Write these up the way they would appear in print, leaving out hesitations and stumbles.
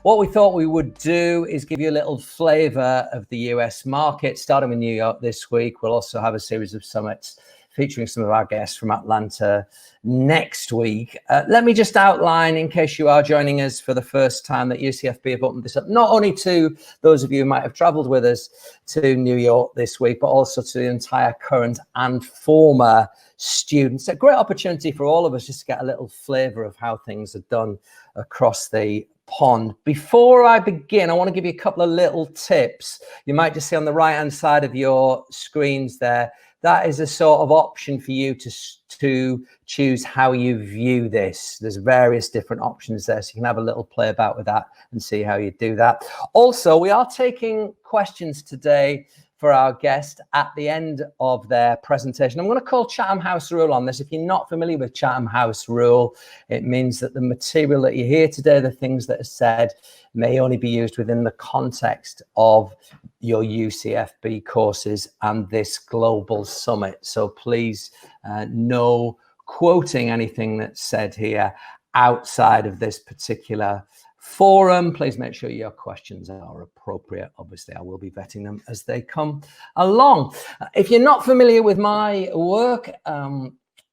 What we thought we would do is give you a little flavor of the US market, starting with New York this week. We'll also have a series of summits featuring some of our guests from Atlanta next week. Let me just outline, in case you are joining us for the first time, that UCFB have opened this up not only to those of you who might have traveled with us to New York this week, but also to the entire current and former students. A great opportunity for all of us just to get a little flavor of how things are done across the pond. Before I begin, I want to give you a couple of little tips. You might just see on the right hand side of your screens there, that is a sort of option for you to choose how you view this. There's various different options there, so you can have a little play about with that and see how you do that. Also, we are taking questions today for our guest at the end of their presentation. I'm going to call Chatham House Rule on this. If you're not familiar with Chatham House Rule, it means that the material that you hear today, the things that are said, may only be used within the context of your UCFB courses and this global summit. So please, no quoting anything that's said here outside of this particular forum. Please make sure your questions are appropriate. Obviously, I will be vetting them as they come along. If you're not familiar with my work,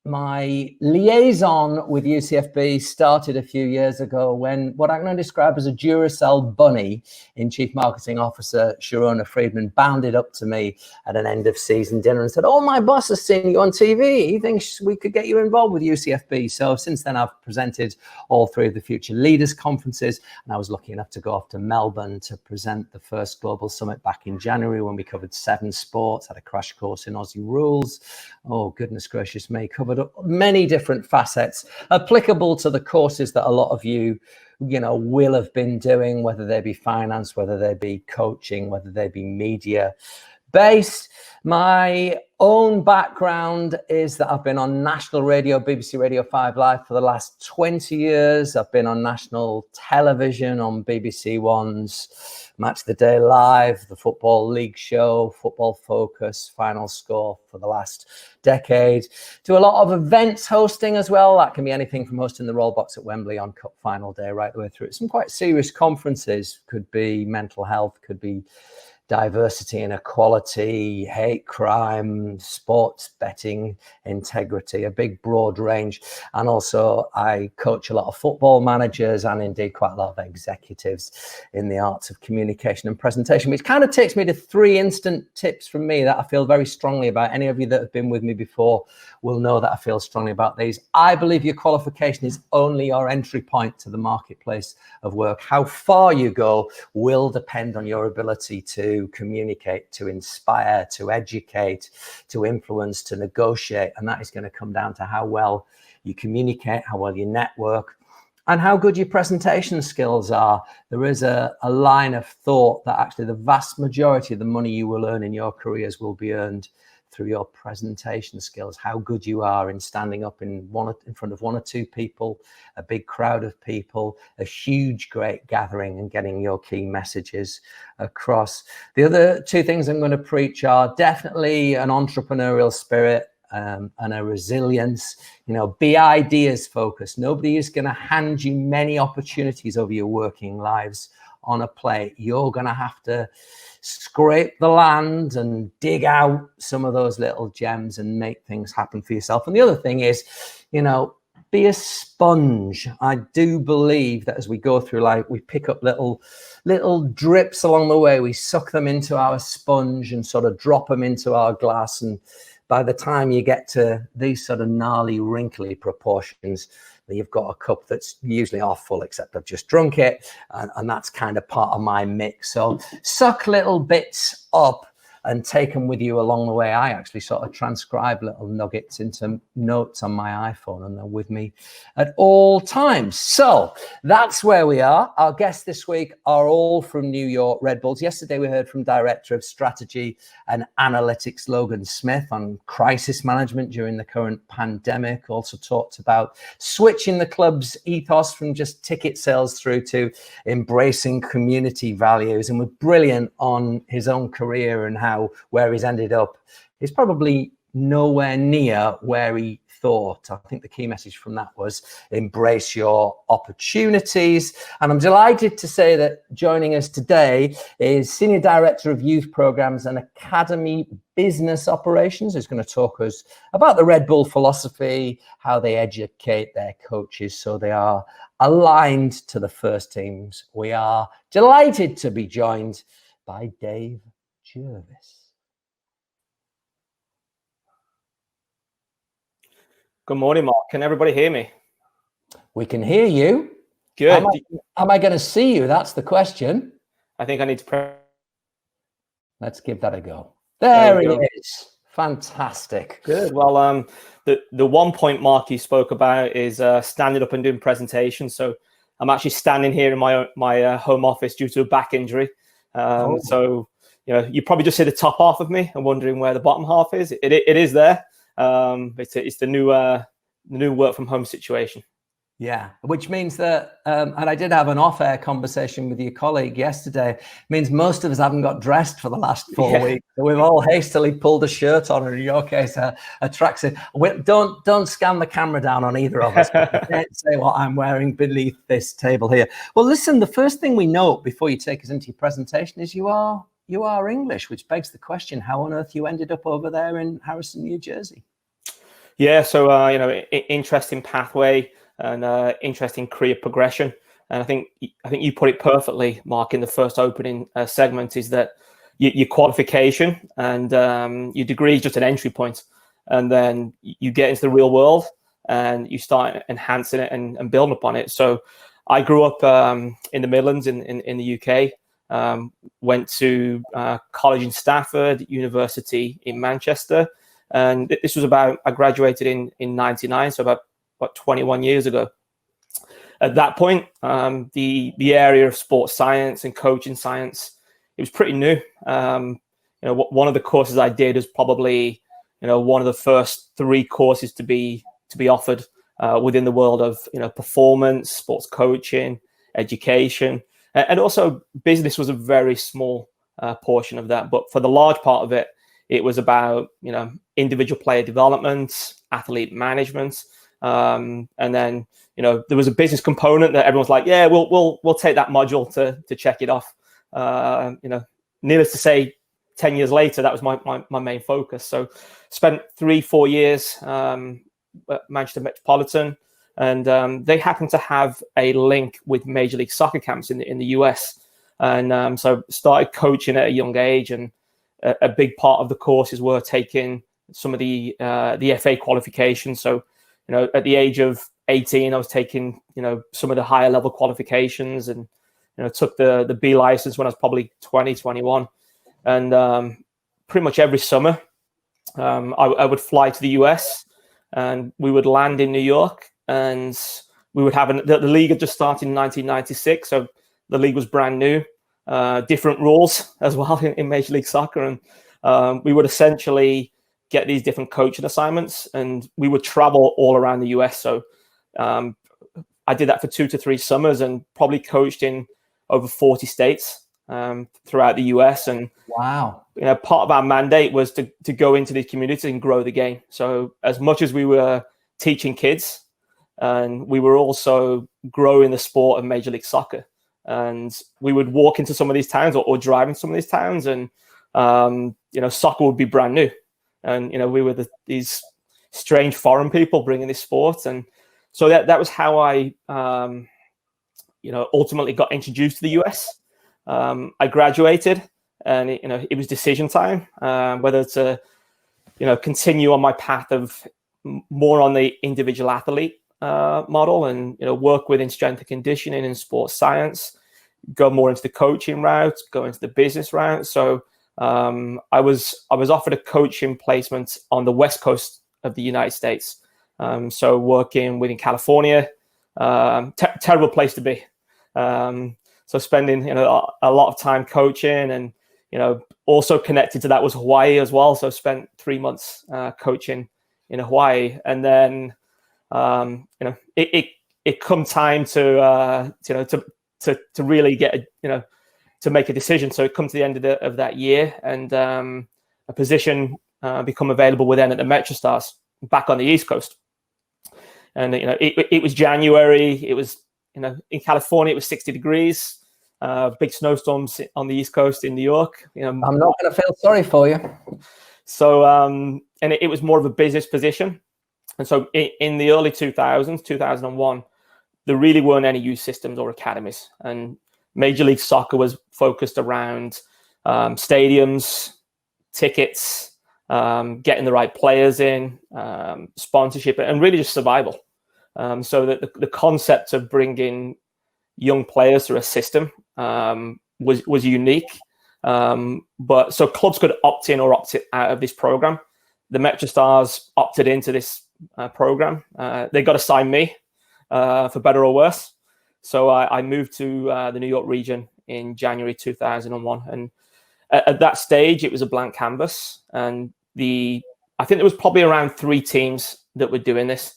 my liaison with UCFB started a few years ago when what I'm going to describe as a Duracell bunny in Chief Marketing Officer Sharona Friedman bounded up to me at an end of season dinner and said, "Oh, my boss has seen you on TV. He thinks we could get you involved with UCFB." So since then, I've presented all three of the Future Leaders conferences, and I was lucky enough to go off to Melbourne to present the first global summit back in January when we covered 7 sports, had a crash course in Aussie rules. Oh, goodness gracious me, covered many different facets applicable to the courses that a lot of you will have been doing, whether they be finance, whether they be coaching, whether they be media based. My own background is that I've been on national radio, BBC Radio 5 Live for the last 20 years. I've been on national television on BBC One's Match of the Day Live, the Football League Show, Football Focus, Final Score for the last decade. Do a lot of events hosting as well. That can be anything from hosting the Roll Box at Wembley on Cup Final Day right the way through. Some quite serious conferences. Could be mental health, could be diversity and equality, hate crime, sports betting, integrity, a big broad range. And also I coach a lot of football managers and indeed quite a lot of executives in the arts of communication and presentation, which kind of takes me to 3 instant tips from me that I feel very strongly about. Any of you that have been with me before will know that I feel strongly about these. I believe your qualification is only your entry point to the marketplace of work. How far you go will depend on your ability to communicate, to inspire, to educate, to influence, to negotiate. And that is going to come down to how well you communicate, how well you network, and how good your presentation skills are. There is a line of thought that actually the vast majority of the money you will earn in your careers will be earned through your presentation skills, how good you are in standing up in front of 1 or 2 people, a big crowd of people, a huge, great gathering, and getting your key messages across. The other 2 things I'm going to preach are definitely an entrepreneurial spirit and a resilience. Be ideas focused. Nobody is going to hand you many opportunities over your working lives on a plate. You're going to have to scrape the land and dig out some of those little gems and make things happen for yourself. And the other thing is, be a sponge. I do believe that as we go through life, we pick up little drips along the way. We suck them into our sponge and sort of drop them into our glass. And by the time you get to these sort of gnarly, wrinkly proportions, you've got a cup that's usually half full, except I've just drunk it. And that's kind of part of my mix. So suck little bits up and take them with you along the way. I actually sort of transcribe little nuggets into notes on my iPhone, and they're with me at all times. So that's where we are. Our guests this week are all from New York Red Bulls. Yesterday, we heard from Director of Strategy and Analytics, Logan Smith, on crisis management during the current pandemic. Also talked about switching the club's ethos from just ticket sales through to embracing community values, and was brilliant on his own career and where he's ended up. He's probably nowhere near where he thought. I think the key message from that was embrace your opportunities. And I'm delighted to say that joining us today is Senior Director of Youth Programs and Academy Business Operations, who's going to talk us about the Red Bull philosophy, how they educate their coaches so they are aligned to the first teams. We are delighted to be joined by Dave Jervis. Good morning, Mark. Can everybody hear me? We can hear you. Good. Am I going to see you? That's the question. I think I need to press. Let's give that a go. There it is. Fantastic. Good. Well, the 1 point, Mark, you spoke about is standing up and doing presentations. So I'm actually standing here in my home office due to a back injury. So you probably just see the top half of me and wondering where the bottom half is. It is there. It's the new work from home situation. Yeah, which means that, and I did have an off-air conversation with your colleague yesterday, means most of us haven't got dressed for the last 4 weeks. So we've all hastily pulled a shirt on, or in your case, a tracksuit. Don't scan the camera down on either of us. I can't say what I'm wearing beneath this table here. Well, listen, the first thing we note before you take us into your presentation is you are English, which begs the question, how on earth you ended up over there in Harrison, New Jersey? Yeah, so interesting pathway and interesting career progression. And I think you put it perfectly, Mark, in the first opening segment, is that your qualification and your degree is just an entry point, and then you get into the real world and you start enhancing it and building upon it. So I grew up in the Midlands in the UK. Went to college in Stafford, university in Manchester, and this was I graduated in 99, so about 21 years ago. At that point, the area of sports science and coaching science, it was pretty new. One of the courses I did was probably one of the first 3 courses to be offered within the world of performance, sports coaching, education. And also business was a very small portion of that. But for the large part of it, it was about, individual player development, athlete management. And then, there was a business component that everyone's like, yeah, we'll take that module to check it off. Needless to say, 10 years later, that was my main focus. So spent 3-4 years at Manchester Metropolitan. And they happen to have a link with Major League Soccer camps in the US, and so started coaching at a young age. And a big part of the courses were taking some of the FA qualifications. So at the age of 18, I was taking some of the higher level qualifications, and took the B license when I was probably 20, 21, and pretty much every summer I would fly to the US, and we would land in New York. And we would have the league had just started in 1996, so the league was brand new, different rules as well in Major League Soccer, and we would essentially get these different coaching assignments, and we would travel all around the US. So I did that for 2 to 3 summers, and probably coached in over 40 states throughout the US. And wow, part of our mandate was to go into the community and grow the game. So as much as we were teaching kids, and we were also growing the sport of Major League Soccer. And we would walk into some of these towns or drive in some of these towns, and soccer would be brand new, and we were these strange foreign people bringing this sport. And so that was how I ultimately got introduced to the US. I graduated, and it was decision time, whether to continue on my path of more on the individual athlete model, and work within strength and conditioning and sports science, go more into the coaching route, go into the business route. So I was offered a coaching placement on the West Coast of the United States. So working within California, terrible place to be. So spending a lot of time coaching, and also connected to that was Hawaii as well. So spent 3 months coaching in Hawaii, and then it come time to really get to make a decision. So it come to the end of that year, and a position become available with then at the MetroStars back on the East Coast. And it was January. It was in California it was 60 degrees. Big snowstorms on the East Coast in New York. I'm not going to feel sorry for you. So and it was more of a business position. And so in the early 2000s, 2001, there really weren't any youth systems or academies. And Major League Soccer was focused around stadiums, tickets, getting the right players in, sponsorship, and really just survival. So that the concept of bringing young players through a system was unique. But so clubs could opt in or opt out of this program. The MetroStars opted into this program. They got to sign me for better or worse. So I moved to the New York region in January 2001. And at that stage, it was a blank canvas. And I think there was probably around 3 teams that were doing this.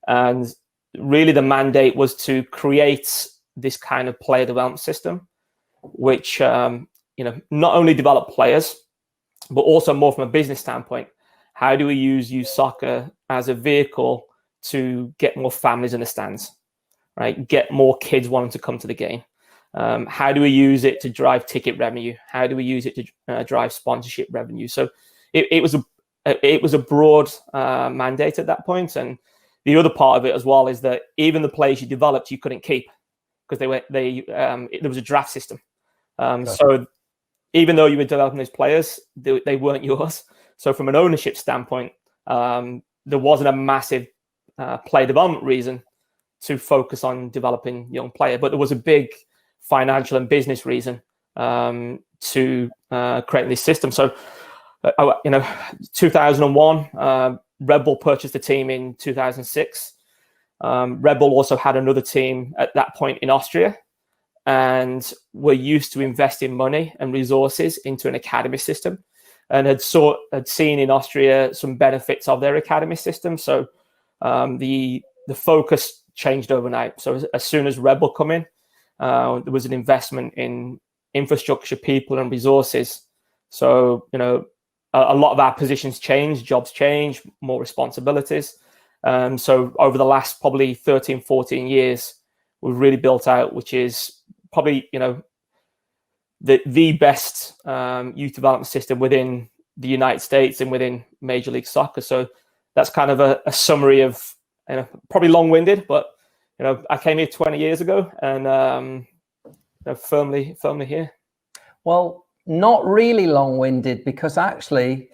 And really the mandate was to create this kind of player development system, which, not only develop players, but also more from a business standpoint. How do we use youth soccer as a vehicle to get more families in the stands, right? Get more kids wanting to come to the game. How do we use it to drive ticket revenue? How do we use it to drive sponsorship revenue? So it was a broad mandate at that point. And the other part of it as well is that even the players you developed, you couldn't keep because there was a draft system. So even though you were developing those players, they weren't yours. So from an ownership standpoint, there wasn't a massive player development reason to focus on developing young player, but there was a big financial and business reason to create this system. So, 2001, Red Bull purchased the team in 2006. Red Bull also had another team at that point in Austria, and were used to investing money and resources into an academy system, and had seen in Austria some benefits of their academy system. So the focus changed overnight. So as soon as Red Bull come in, there was an investment in infrastructure, people, and resources. So a lot of our positions changed, jobs changed, more responsibilities. So over the last probably 13, 14 years, we've really built out, which is probably, the best youth development system within the United States and within Major League Soccer. So that's kind of a summary of, probably long-winded, but, I came here 20 years ago and firmly here. Well, not really long-winded, because actually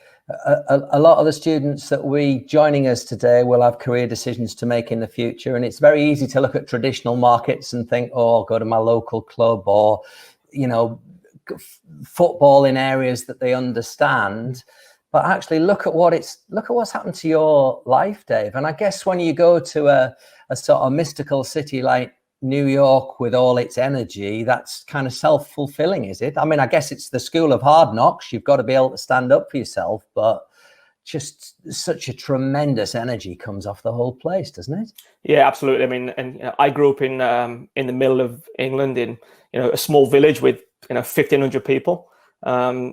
a lot of the students that we joining us today will have career decisions to make in the future. And it's very easy to look at traditional markets and think, oh, I'll go to my local club, or, football in areas that they understand. But actually look at what's happened to your life, Dave. And I guess when you go to a sort of mystical city like New York with all its energy, that's kind of self-fulfilling, is it? I mean, I guess it's the school of hard knocks. You've got to be able to stand up for yourself, but just such a tremendous energy comes off the whole place, doesn't it? Yeah, absolutely. I mean, and I grew up in the middle of England, in a small village with 1,500 people.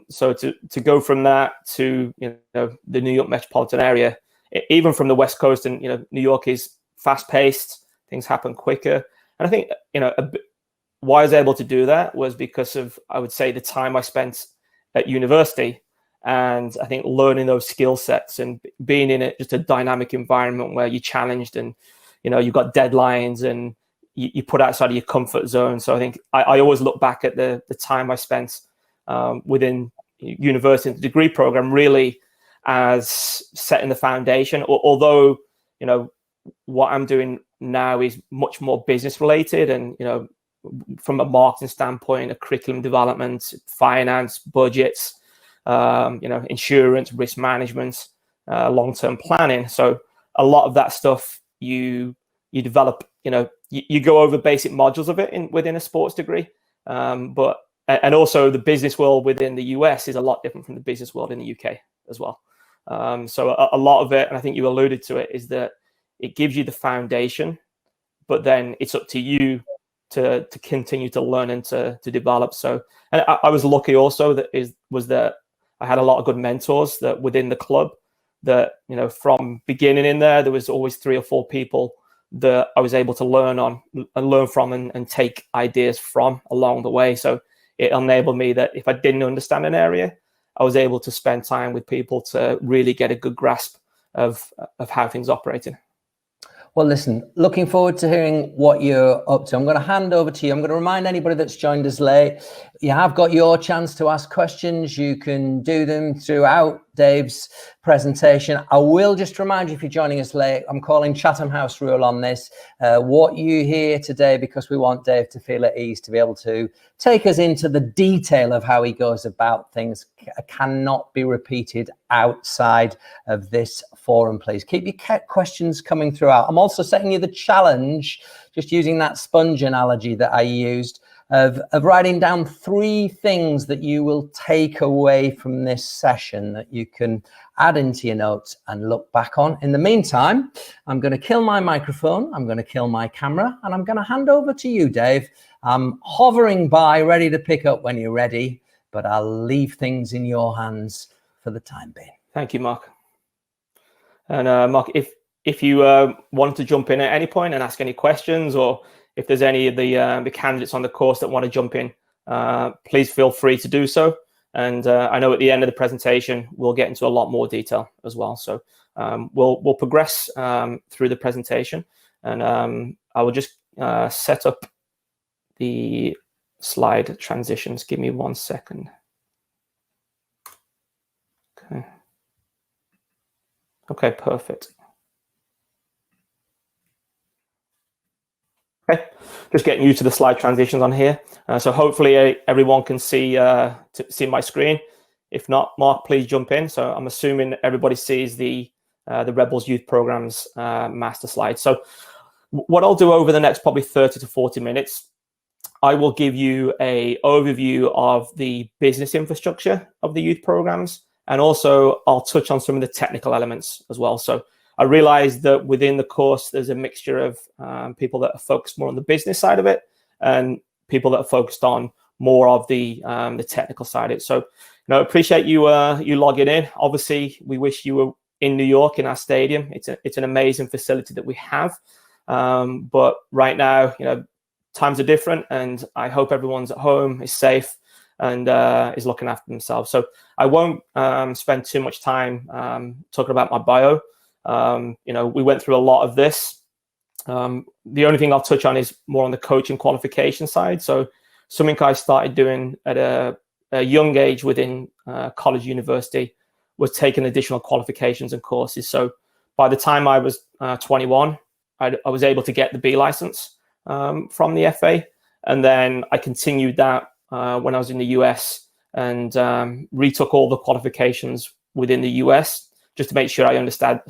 So to go from that to the New York metropolitan area, even from the West Coast, and New York is fast-paced, things happen quicker. And I think why I was able to do that was because of, I would say, the time I spent at university, and I think learning those skill sets and being in just a dynamic environment where you're challenged, and you've got deadlines, and you put outside of your comfort zone. So I think I always look back at the time I spent within university and the degree program really as setting the foundation. Although what I'm doing now is much more business related, and from a marketing standpoint, a curriculum development, finance, budgets, insurance, risk management, long-term planning. So a lot of that stuff you develop, you go over basic modules of it within a sports degree, but also the business world within the US is a lot different from the business world in the UK as well. So a lot of it, and I think you alluded to it, is that it gives you the foundation, but then it's up to you to continue to learn and to develop. So, and I was lucky also that I had a lot of good mentors that within the club that, you know, from beginning in there was always 3 or 4 people that I was able to learn from and take ideas from along the way. So it enabled me that if I didn't understand an area, I was able to spend time with people to really get a good grasp of how things operated. Well, listen, looking forward to hearing what you're up to. I'm going to hand over to you. I'm going to remind anybody that's joined us late, you have got your chance to ask questions. You can do them throughout Dave's presentation. I will just remind you, if you're joining us late, I'm calling Chatham House rule on this. What you hear today, because we want Dave to feel at ease, to be able to take us into the detail of how he goes about things, cannot be repeated outside of this forum. Please keep your questions coming throughout. I'm also setting you the challenge, just using that sponge analogy that I used, of writing down 3 things that you will take away from this session that you can add into your notes and look back on. In the meantime, I'm going to kill my microphone, I'm going to kill my camera, and I'm going to hand over to you, Dave. I'm hovering by, ready to pick up when you're ready, but I'll leave things in your hands for the time being. Thank you, Mark. And Mark, if you wanted to jump in at any point and ask any questions, or if there's any of the candidates on the course that want to jump in, please feel free to do so. And I know at the end of the presentation, we'll get into a lot more detail as well. So we'll progress through the presentation, and I will just set up the slide transitions. Give me 1 second. Okay, perfect. Okay, just getting used to the slide transitions on here. So hopefully everyone can see my screen. If not, Mark, please jump in. So I'm assuming everybody sees the Rebels Youth Programs master slide. So what I'll do over the next probably 30 to 40 minutes, I will give you an overview of the business infrastructure of the youth programs, and also I'll touch on some of the technical elements as well. So I realized that within the course, there's a mixture of people that are focused more on the business side of it and people that are focused on more of the technical side of it. So, appreciate you logging in. Obviously, we wish you were in New York in our stadium. It's an amazing facility that we have. But right now, times are different, and I hope everyone's at home, is safe, and is looking after themselves. So I won't spend too much time talking about my bio. We went through a lot of this. The only thing I'll touch on is more on the coaching qualification side. So something I started doing at a young age within college, university, was taking additional qualifications and courses. So by the time I was 21, I was able to get the B license from the FA. And then I continued that when I was in the US, and retook all the qualifications within the US just to make sure I understood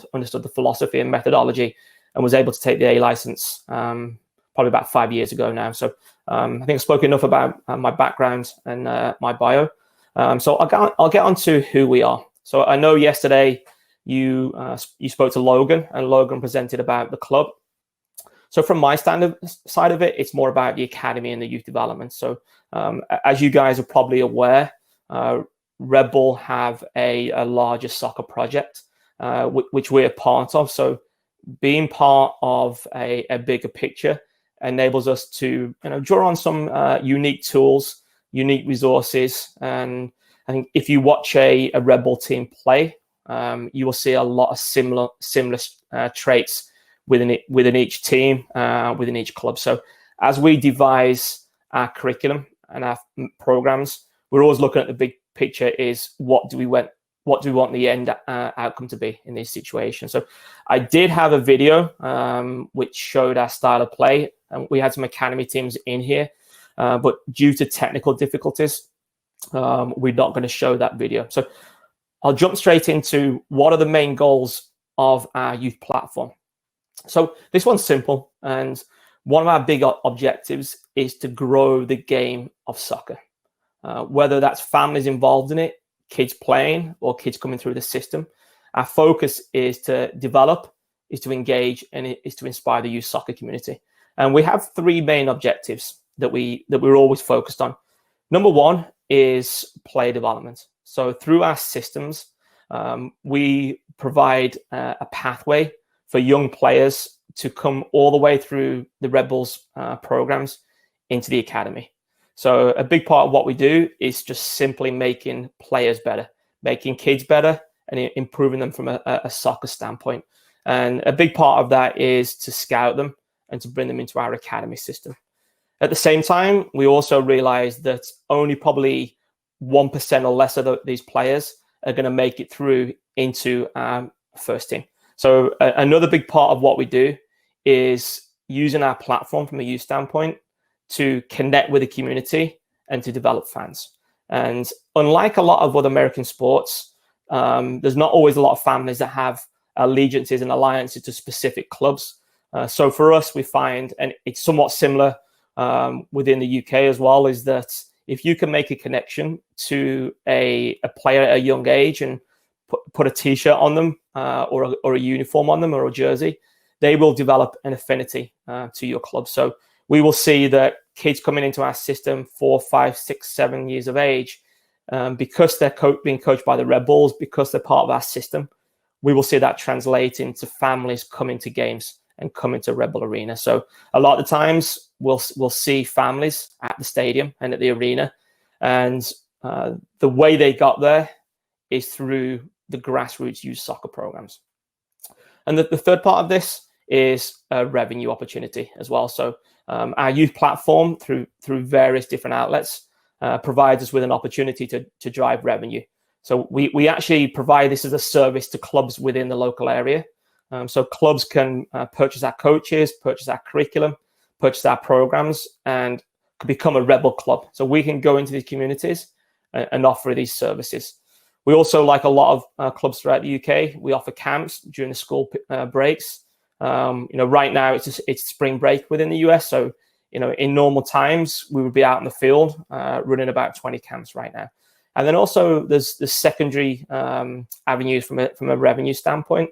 the philosophy and methodology, and was able to take the A license probably about 5 years ago now. So I think I spoke enough about my background and my bio. So I'll get on to who we are. So I know yesterday you spoke to Logan, and Logan presented about the club. So from my side of it, it's more about the academy and the youth development. So as you guys are probably aware, Red Bull have a larger soccer project, which we're part of. So being part of a bigger picture enables us to draw on some unique tools, unique resources. And I think if you watch a Red Bull team play, you will see a lot of similar traits within each team, within each club. So as we devise our curriculum and our programs, we're always looking at the big picture, is what do we want the end outcome to be in these situations. So I did have a video which showed our style of play, and we had some academy teams in here, but due to technical difficulties, we're not going to show that video. So I'll jump straight into what are the main goals of our youth platform. So this one's simple, and one of our big objectives is to grow the game of soccer, whether that's families involved in it, kids playing, or kids coming through the system. Our focus is to develop, is to engage, and it is to inspire the youth soccer community. And we have 3 main objectives that we're always focused on. Number 1 is player development. So through our systems, we provide a pathway for young players to come all the way through the Red Bulls programs into the academy. So a big part of what we do is just simply making players better, making kids better, and improving them from a soccer standpoint. And a big part of that is to scout them and to bring them into our academy system. At the same time, we also realize that only probably 1% or less of these players are going to make it through into our first team. So another big part of what we do is using our platform from a youth standpoint to connect with the community and to develop fans. And unlike a lot of other American sports, there's not always a lot of families that have allegiances and alliances to specific clubs. So for us, we find, and it's somewhat similar within the UK as well, is that if you can make a connection to a player at a young age and put a t-shirt on them or a uniform on them or a jersey, they will develop an affinity to your club. So we will see that kids coming into our system 4, 5, 6, 7 years of age, because they're being coached by the Red Bulls, because they're part of our system, we will see that translate into families coming to games and coming to Red Bull Arena. So a lot of the times we'll see families at the stadium and at the arena, and the way they got there is through the grassroots youth soccer programs. And the third part of this is a revenue opportunity as well. So our youth platform through various different outlets provides us with an opportunity to drive revenue. So we actually provide this as a service to clubs within the local area. So clubs can purchase our coaches, purchase our curriculum, purchase our programs, and could become a Red Bull club. So we can go into these communities and offer these services. We also, like a lot of clubs throughout the UK, we offer camps during the school breaks. Right now it's spring break within the US. So, in normal times, we would be out in the field running about 20 camps right now. And then also there's the secondary avenues from a revenue standpoint,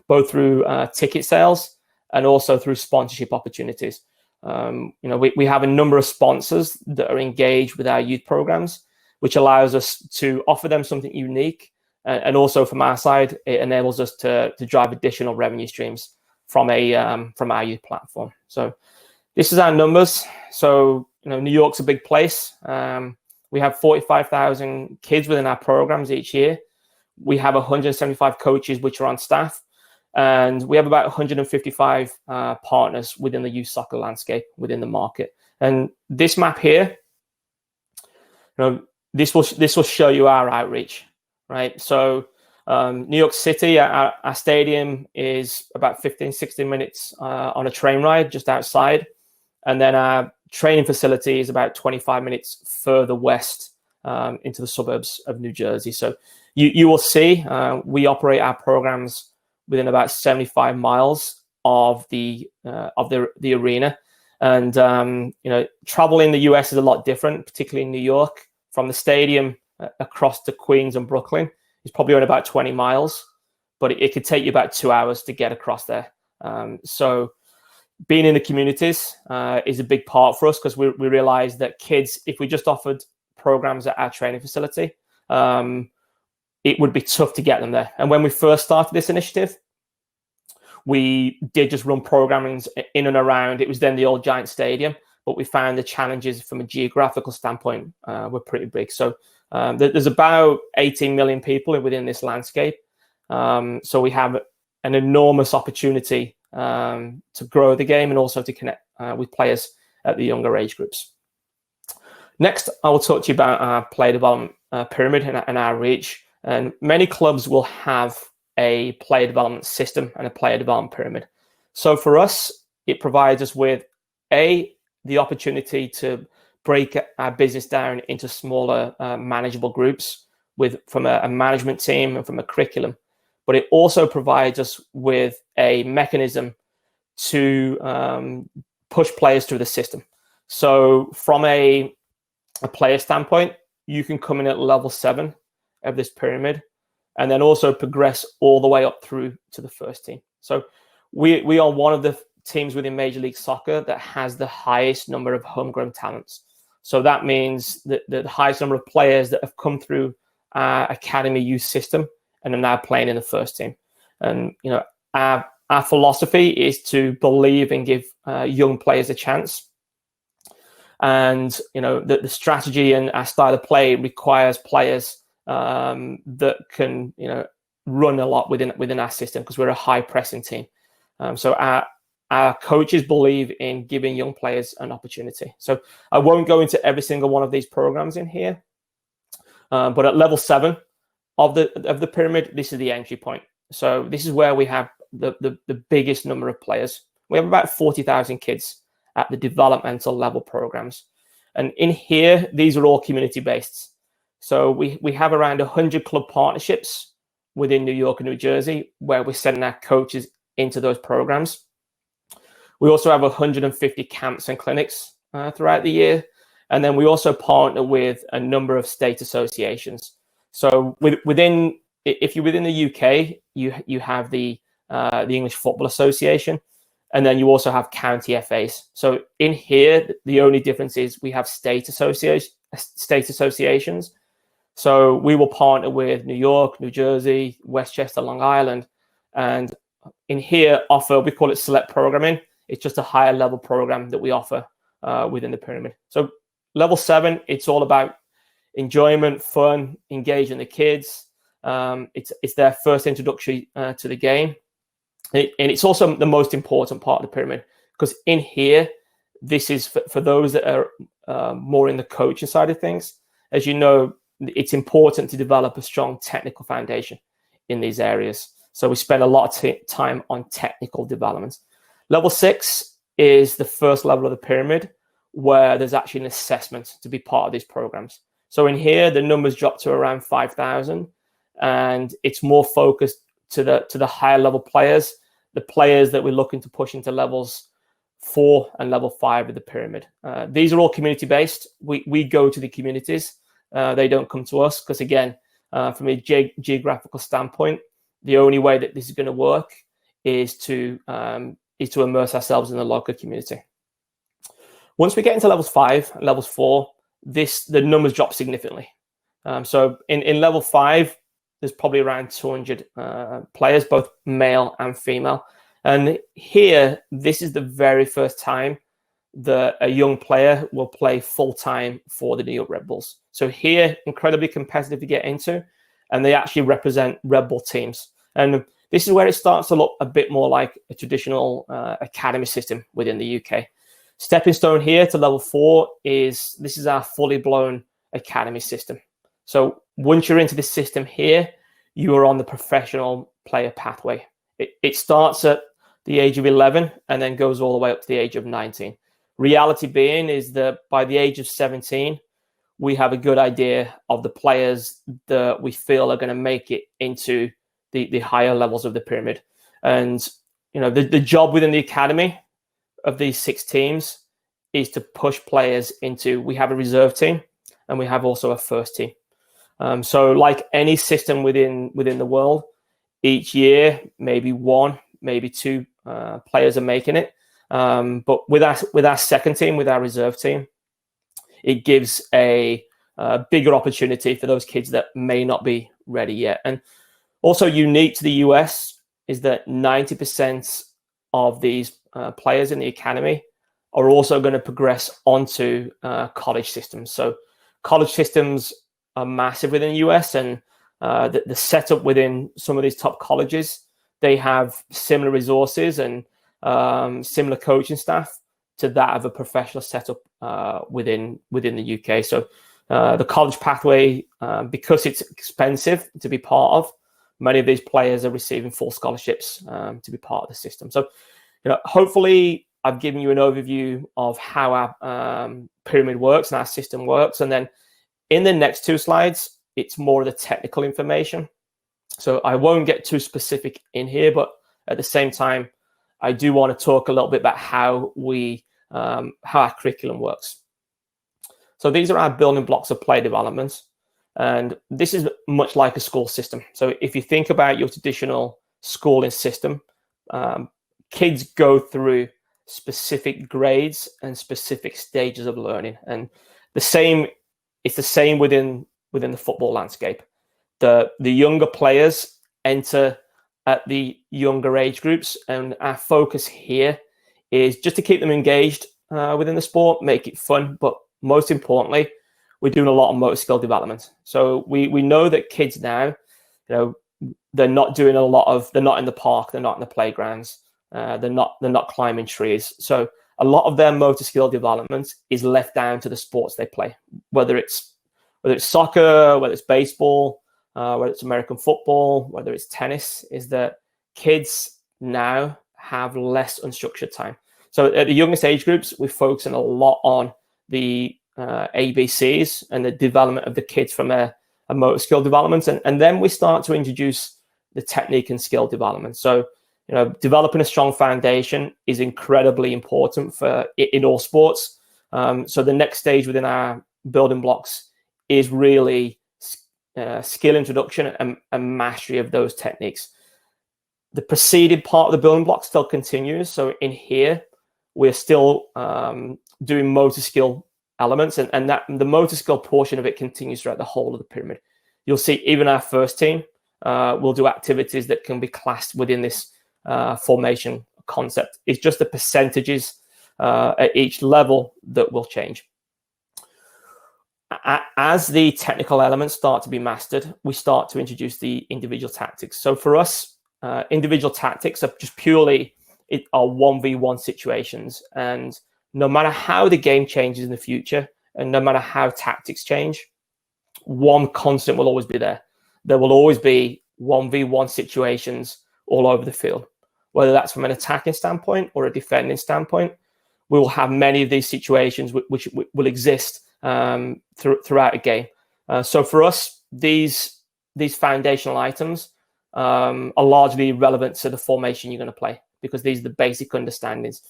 both through ticket sales and also through sponsorship opportunities. We have a number of sponsors that are engaged with our youth programs, which allows us to offer them something unique. And also from our side, it enables us to drive additional revenue streams from our youth platform. So this is our numbers. So, New York's a big place. We have 45,000 kids within our programs each year. We have 175 coaches which are on staff. And we have about 155 partners within the youth soccer landscape within the market. And this map here, this will show you our outreach, right? So New York City, our stadium is about 15, 16 minutes on a train ride just outside. And then our training facility is about 25 minutes further west into the suburbs of New Jersey. So you will see we operate our programs within about 75 miles of the arena. And travel in the US is a lot different, particularly in New York. From the stadium across to Queens and Brooklyn is probably only about 20 miles, but it could take you about 2 hours to get across there. So being in the communities is a big part for us, because we realize that kids, if we just offered programs at our training facility, it would be tough to get them there. And when we first started this initiative, we did just run programming in and around. It was then the old Giant Stadium, but we found the challenges from a geographical standpoint were pretty big. So there's about 18 million people within this landscape. So we have an enormous opportunity to grow the game and also to connect with players at the younger age groups. Next, I will talk to you about our player development pyramid and our reach. And many clubs will have a player development system and a player development pyramid. So for us, it provides us with the opportunity to break our business down into smaller manageable groups from a management team and from a curriculum. But it also provides us with a mechanism to push players through the system. So from a player standpoint, you can come in at level 7 of this pyramid and then also progress all the way up through to the first team. So we are one of the teams within Major League Soccer that has the highest number of homegrown talents. So that means that the highest number of players that have come through our academy youth system and are now playing in the first team. And, you know, our philosophy is to believe and give young players a chance. And, you know, the strategy and our style of play requires players that can, you know, run a lot within our system, because we're a high pressing team. So our coaches believe in giving young players an opportunity. So I won't go into every single one of these programs in here, but at level 7 of the pyramid, this is the entry point. So this is where we have the biggest number of players. We have about 40,000 kids at the developmental level programs. And in here, these are all community based. So we have around 100 club partnerships within New York and New Jersey, where we're sending our coaches into those programs. We also have 150 camps and clinics throughout the year. And then we also partner with a number of state associations. So if you're within the UK, you have the English Football Association, and then you also have county FAs. So in here, the only difference is we have state associations. So we will partner with New York, New Jersey, Westchester, Long Island, and in here we call it select programming. It's just a higher level program that we offer within the pyramid. So level 7, it's all about enjoyment, fun, engaging the kids. It's their first introduction to the game. And it's also the most important part of the pyramid, because in here, this is for those that are more in the coaching side of things. As you know, it's important to develop a strong technical foundation in these areas. So we spend a lot of time on technical development. Level 6 is the first level of the pyramid, where there's actually an assessment to be part of these programs. So in here, the numbers drop to around 5,000, and it's more focused to the higher level players, the players that we're looking to push into levels 4 and level 5 of the pyramid. These are all community based. We go to the communities. They don't come to us, because again, from a geographical standpoint, the only way that this is going to work is to immerse ourselves in the local community. Once we get into levels 5 and levels 4, the numbers drop significantly. So in level 5, there's probably around 200 players, both male and female. And here, this is the very first time that a young player will play full-time for the New York Red Bulls. So here, incredibly competitive to get into, and they actually represent Red Bull teams. And this is where it starts to look a bit more like a traditional academy system within the UK. Stepping stone here to level 4 this is our fully blown academy system. So once you're into this system here, you are on the professional player pathway. It starts at the age of 11 and then goes all the way up to the age of 19. Reality being is that by the age of 17, we have a good idea of the players that we feel are going to make it into the higher levels of the pyramid. And, you know, the job within the academy of these 6 teams is to push players into, we have a reserve team and we have also a first team. So like any system within the world, each year, maybe 1, maybe 2 players are making it. But with our second team, with our reserve team, it gives a bigger opportunity for those kids that may not be ready yet. And also unique to the US is that 90% of these players in the academy are also going to progress onto college systems. So college systems are massive within the US, and the setup within some of these top colleges, they have similar resources and similar coaching staff to that of a professional setup within the UK. So the college pathway, because it's expensive to be part of, many of these players are receiving full scholarships to be part of the system. So, you know, hopefully I've given you an overview of how our pyramid works and our system works. And then in the next 2 slides, it's more of the technical information. So I won't get too specific in here, but at the same time, I do want to talk a little bit about how our curriculum works. So these are our building blocks of player development. And this is much like a school system. So if you think about your traditional schooling system, kids go through specific grades and specific stages of learning. And it's the same within the football landscape. the younger players enter at the younger age groups, and our focus here is just to keep them engaged within the sport, make it fun, but most importantly, we're doing a lot of motor skill development. So we know that kids now, they're not doing a lot of, they're not in the park, they're not in the playgrounds, they're not climbing trees. So a lot of their motor skill development is left down to the sports they play, whether it's soccer, whether it's baseball, whether it's American football, whether it's tennis. Is that kids now have less unstructured time. So at the youngest age groups, we're focusing a lot on the ABCs and the development of the kids from a motor skill development. And then we start to introduce the technique and skill development. So, developing a strong foundation is incredibly important in all sports. So the next stage within our building blocks is really skill introduction and mastery of those techniques. The preceded part of the building block still continues. So in here, we're still doing motor skill elements, and that the motor skill portion of it continues throughout the whole of the pyramid. You'll see even our first team will do activities that can be classed within this formation concept. It's just the percentages at each level that will change. As the technical elements start to be mastered, we start to introduce the individual tactics. So for us, individual tactics are just purely are 1v1 situations. And no matter how the game changes in the future, and no matter how tactics change, one constant will always be there. There will always be 1v1 situations all over the field, whether that's from an attacking standpoint or a defending standpoint. We will have many of these situations which will exist throughout a game. So for us, these foundational items are largely relevant to the formation you're going to play, because these are the basic understandings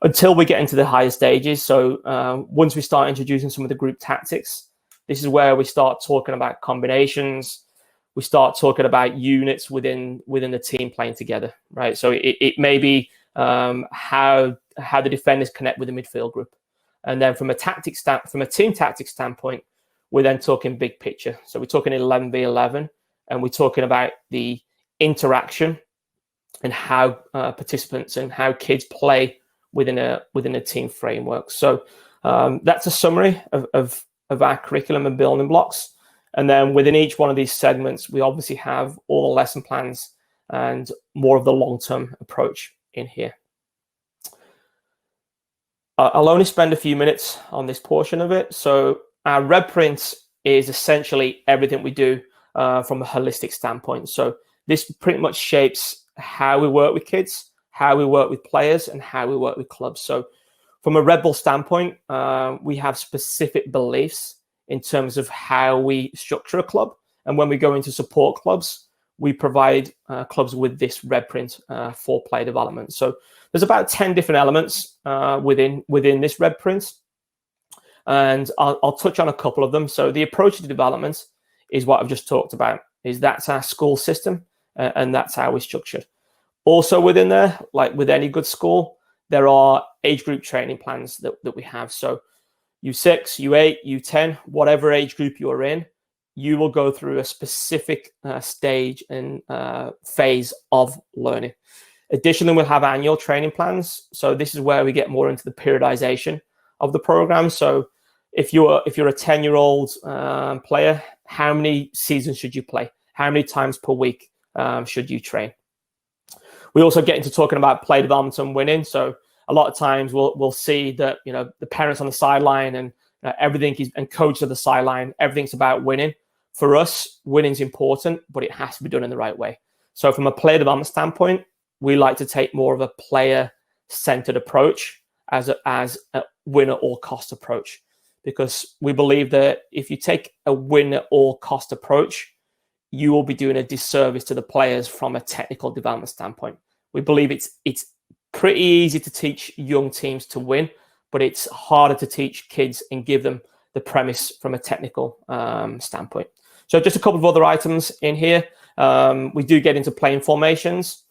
until we get into the higher stages. So once we start introducing some of the group tactics, this is where we start talking about combinations. We start talking about units within the team playing together, right? So it may be how the defenders connect with the midfield group. And then from a team tactics standpoint, we're then talking big picture. So we're talking 11v11, and we're talking about the interaction and how participants and how kids play within a team framework. So that's a summary of our curriculum and building blocks. And then within each one of these segments, we obviously have all the lesson plans and more of the long-term approach in here. I'll only spend a few minutes on this portion of it. So our red print is essentially everything we do from a holistic standpoint. So this pretty much shapes how we work with kids, how we work with players, and how we work with clubs. So from a Red Bull standpoint, we have specific beliefs in terms of how we structure a club. And when we go into support clubs, we provide clubs with this red print for player development. So there's about 10 different elements within this red print. And I'll touch on a couple of them. So the approach to development is what I've just talked about. That's our school system, and that's how we're structured. Also within there, like with any good school, there are age group training plans that we have. So U6, U8, U10, whatever age group you're in, you will go through a specific stage and phase of learning. Additionally, we'll have annual training plans. So this is where we get more into the periodization of the program. So if you're a 10-year-old player, how many seasons should you play? How many times per week should you train? We also get into talking about play development and winning. So a lot of times we'll see that the parents on the sideline and everything and coach at the sideline, everything's about winning. For us, winning's important, but it has to be done in the right way. So from a player development standpoint, we like to take more of a player-centered approach as a winner or cost approach, because we believe that if you take a winner or cost approach, you will be doing a disservice to the players from a technical development standpoint. We believe it's pretty easy to teach young teams to win, but it's harder to teach kids and give them the premise from a technical standpoint. So just a couple of other items in here. We do get into playing formations.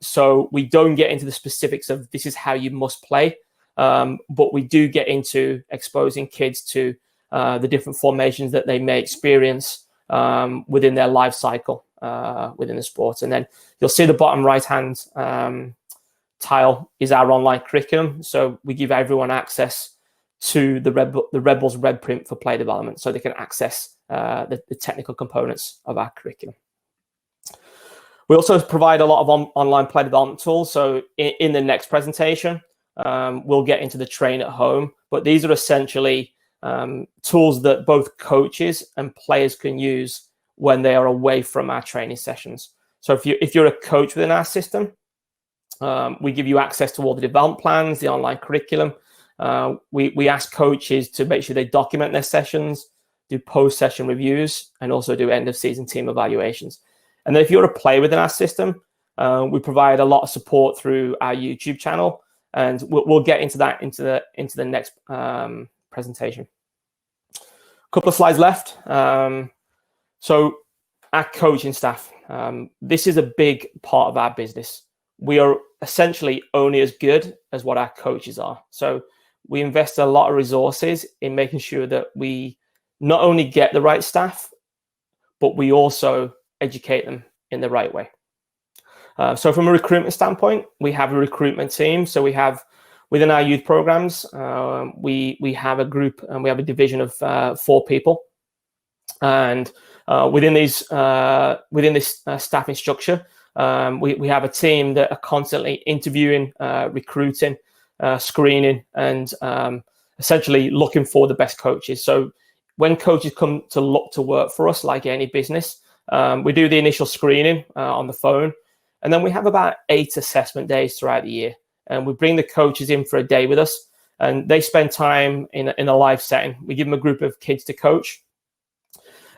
So we don't get into the specifics of this is how you must play, but we do get into exposing kids to the different formations that they may experience within their life cycle within the sport. And then you'll see the bottom right-hand tile is our online curriculum. So we give everyone access to the Rebels Red Print for play development, so they can access the technical components of our curriculum. We also provide a lot of online play development tools. So in the next presentation, we'll get into the train at home, but these are essentially tools that both coaches and players can use when they are away from our training sessions. So if you're a coach within our system, we give you access to all the development plans, the online curriculum. We ask coaches to make sure they document their sessions, do post-session reviews, and also do end-of-season team evaluations. And then if you're a player within our system, we provide a lot of support through our YouTube channel, and we'll get into that into the next presentation. A couple of slides left. So our coaching staff, this is a big part of our business. We are essentially only as good as what our coaches are. So we invest a lot of resources in making sure that we not only get the right staff, but we also educate them in the right way. So from a recruitment standpoint, we have a recruitment team. So we have within our youth programs, we have a group and we have a division of 4 people. And within this staffing structure, we have a team that are constantly interviewing, recruiting, screening, and essentially looking for the best coaches. So when coaches come to look to work for us, like any business, we do the initial screening on the phone, and then we have about 8 assessment days throughout the year. And we bring the coaches in for a day with us, and they spend time in a live setting. We give them a group of kids to coach,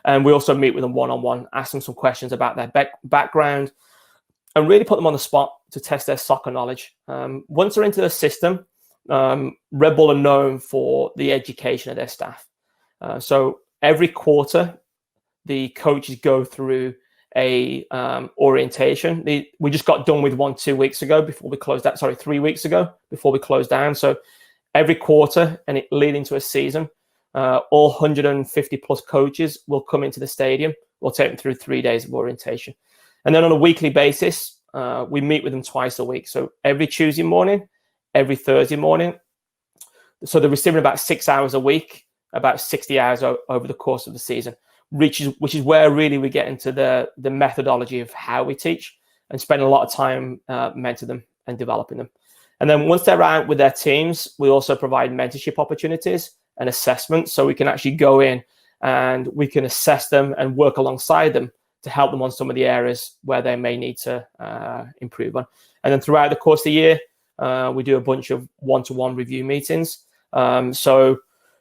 and we also meet with them one-on-one, ask them some questions about their background, and really put them on the spot to test their soccer knowledge. Once they're into the system, Red Bull are known for the education of their staff. So every quarter, the coaches go through a orientation. We just got done with one 2 weeks ago before we closed that. 3 weeks ago before we closed down. So every quarter, and it leading to a season, all 150 plus coaches will come into the stadium. We'll take them through 3 days of orientation. And then on a weekly basis, we meet with them twice a week. So every Tuesday morning, every Thursday morning. So they're receiving about 6 hours a week, about 60 hours over the course of the season, which is where really we get into the methodology of how we teach and spend a lot of time mentoring them and developing them. And then once they're out with their teams, we also provide mentorship opportunities and assessments. So we can actually go in and we can assess them and work alongside them to help them on some of the areas where they may need to improve on. And then throughout the course of the year, we do a bunch of one-to-one review meetings so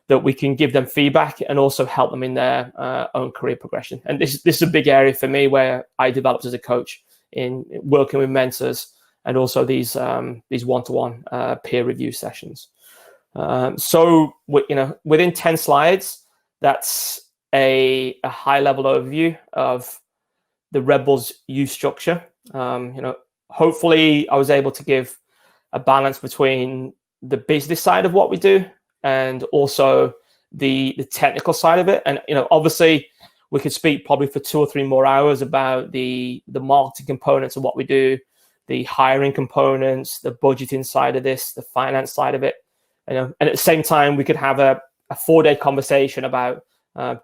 that we can give them feedback and also help them in their own career progression. And this is a big area for me where I developed as a coach in working with mentors and also these one-to-one peer review sessions. So within 10 slides, that's a high-level overview of the Red Bulls youth structure. Hopefully I was able to give a balance between the business side of what we do and also the technical side of it. And obviously we could speak probably for 2 or 3 more hours about the marketing components of what we do, the hiring components, the budgeting side of this, the finance side of it. And at the same time, we could have a 4-day conversation about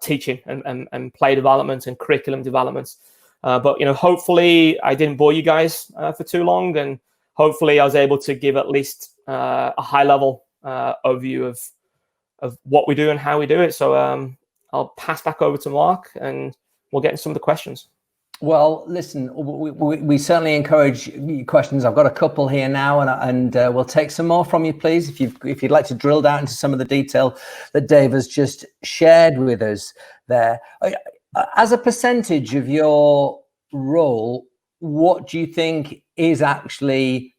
teaching and play development and curriculum developments. But hopefully I didn't bore you guys for too long, and hopefully I was able to give at least a high-level overview of what we do and how we do it. So I'll pass back over to Mark, and we'll get into some of the questions. Well, listen, we certainly encourage questions. I've got a couple here now, and we'll take some more from you, please, if you'd like to drill down into some of the detail that Dave has just shared with us there. As a percentage of your role, what do you think is actually